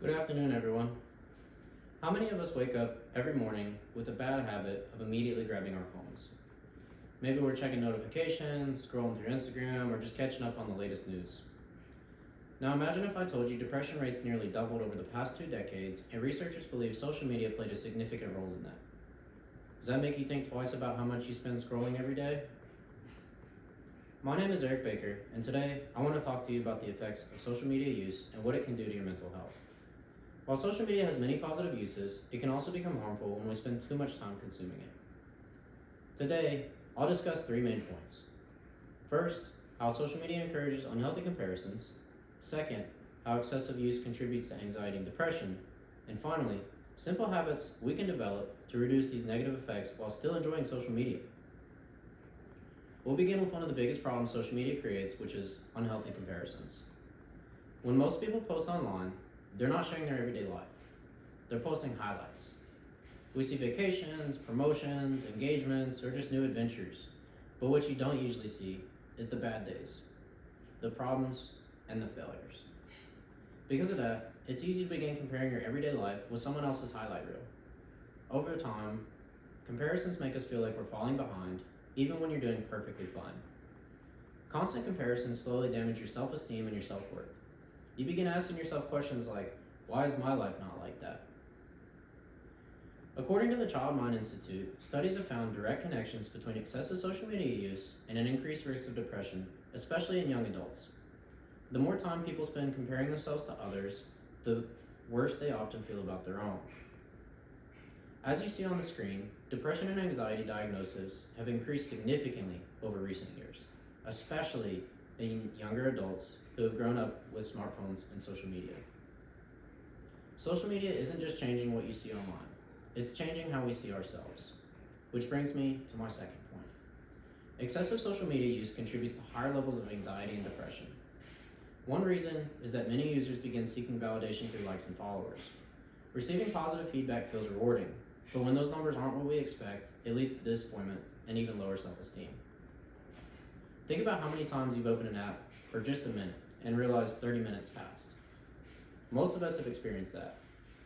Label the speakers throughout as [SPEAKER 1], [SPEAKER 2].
[SPEAKER 1] Good afternoon, everyone. How many of us wake up every morning with a bad habit of immediately grabbing our phones? Maybe we're checking notifications, scrolling through Instagram, or just catching up on the latest news. Now imagine if I told you depression rates nearly doubled over the past 2 decades, and researchers believe social media played a significant role in that. Does that make you think twice about how much you spend scrolling every day? My name is Eric Baker, and today I want to talk to you about the effects of social media use and what it can do to your mental health. While social media has many positive uses, it can also become harmful when we spend too much time consuming it. Today, I'll discuss 3 main points. First, how social media encourages unhealthy comparisons. Second, how excessive use contributes to anxiety and depression. And finally, simple habits we can develop to reduce these negative effects while still enjoying social media. We'll begin with one of the biggest problems social media creates, which is unhealthy comparisons. When most people post online, they're not sharing their everyday life. They're posting highlights. We see vacations, promotions, engagements, or just new adventures. But what you don't usually see is the bad days, the problems, and the failures. Because of that, it's easy to begin comparing your everyday life with someone else's highlight reel. Over time, comparisons make us feel like we're falling behind, even when you're doing perfectly fine. Constant comparisons slowly damage your self-esteem and your self-worth. You begin asking yourself questions like, why is my life not like that? According to the Child Mind Institute, studies have found direct connections between excessive social media use and an increased risk of depression, especially in young adults. The more time people spend comparing themselves to others, the worse they often feel about their own. As you see on the screen, depression and anxiety diagnoses have increased significantly over recent years, especially in younger adults who have grown up with smartphones and social media. Social media isn't just changing what you see online, it's changing how we see ourselves. Which brings me to my second point. Excessive social media use contributes to higher levels of anxiety and depression. One reason is that many users begin seeking validation through likes and followers. Receiving positive feedback feels rewarding, but when those numbers aren't what we expect, it leads to disappointment and even lower self-esteem. Think about how many times you've opened an app for just a minute and realized 30 minutes passed. Most of us have experienced that.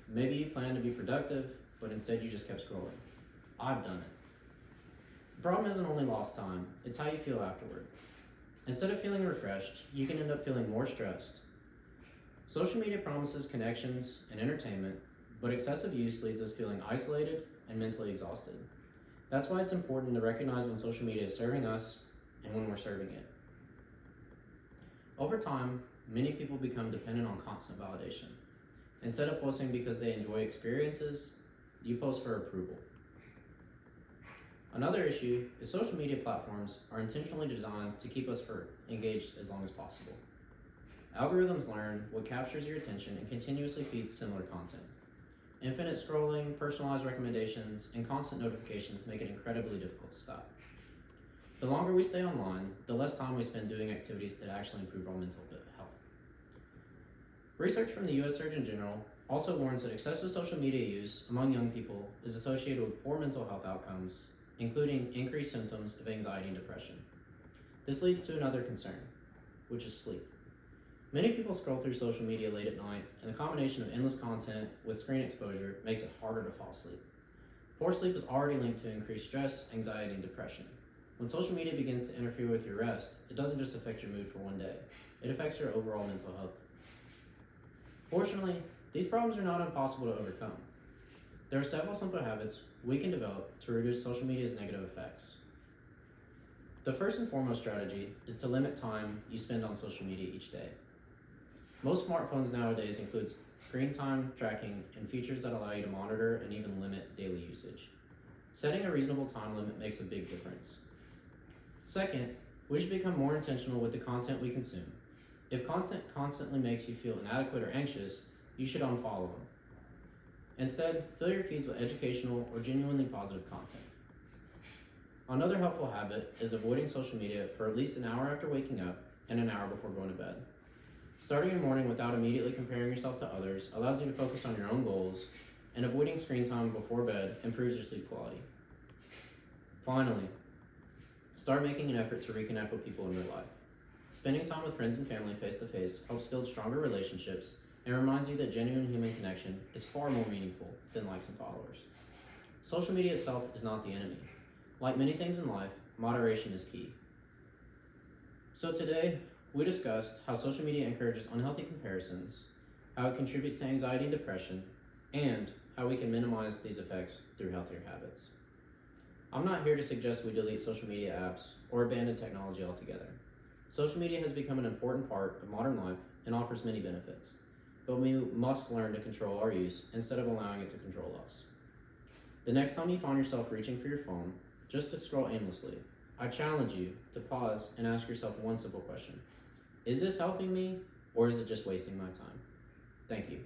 [SPEAKER 1] Maybe you planned to be productive, but instead you just kept scrolling. I've done it. The problem isn't only lost time, it's how you feel afterward. Instead of feeling refreshed, you can end up feeling more stressed. Social media promises connections and entertainment, but excessive use leaves us feeling isolated and mentally exhausted. That's why it's important to recognize when social media is serving us and when we're serving it. Over time, many people become dependent on constant validation. Instead of posting because they enjoy experiences, you post for approval. Another issue is social media platforms are intentionally designed to keep us engaged as long as possible. Algorithms learn what captures your attention and continuously feeds similar content. Infinite scrolling, personalized recommendations, and constant notifications make it incredibly difficult to stop. The longer we stay online, the less time we spend doing activities that actually improve our mental health. Research from the U.S. Surgeon General also warns that excessive social media use among young people is associated with poor mental health outcomes, including increased symptoms of anxiety and depression. This leads to another concern, which is sleep. Many people scroll through social media late at night, and the combination of endless content with screen exposure makes it harder to fall asleep. Poor sleep is already linked to increased stress, anxiety, and depression. When social media begins to interfere with your rest, it doesn't just affect your mood for one day, it affects your overall mental health. Fortunately, these problems are not impossible to overcome. There are several simple habits we can develop to reduce social media's negative effects. The first and foremost strategy is to limit time you spend on social media each day. Most smartphones nowadays include screen time tracking and features that allow you to monitor and even limit daily usage. Setting a reasonable time limit makes a big difference. Second, we should become more intentional with the content we consume. If content constantly makes you feel inadequate or anxious, you should unfollow them. Instead, fill your feeds with educational or genuinely positive content. Another helpful habit is avoiding social media for at least an hour after waking up and an hour before going to bed. Starting your morning without immediately comparing yourself to others allows you to focus on your own goals, and avoiding screen time before bed improves your sleep quality. Finally, start making an effort to reconnect with people in real life. Spending time with friends and family face to face helps build stronger relationships and reminds you that genuine human connection is far more meaningful than likes and followers. Social media itself is not the enemy. Like many things in life, moderation is key. So today, we discussed how social media encourages unhealthy comparisons, how it contributes to anxiety and depression, and how we can minimize these effects through healthier habits. I'm not here to suggest we delete social media apps or abandon technology altogether. Social media has become an important part of modern life and offers many benefits, but we must learn to control our use instead of allowing it to control us. The next time you find yourself reaching for your phone just to scroll aimlessly, I challenge you to pause and ask yourself one simple question. Is this helping me, or is it just wasting my time? Thank you.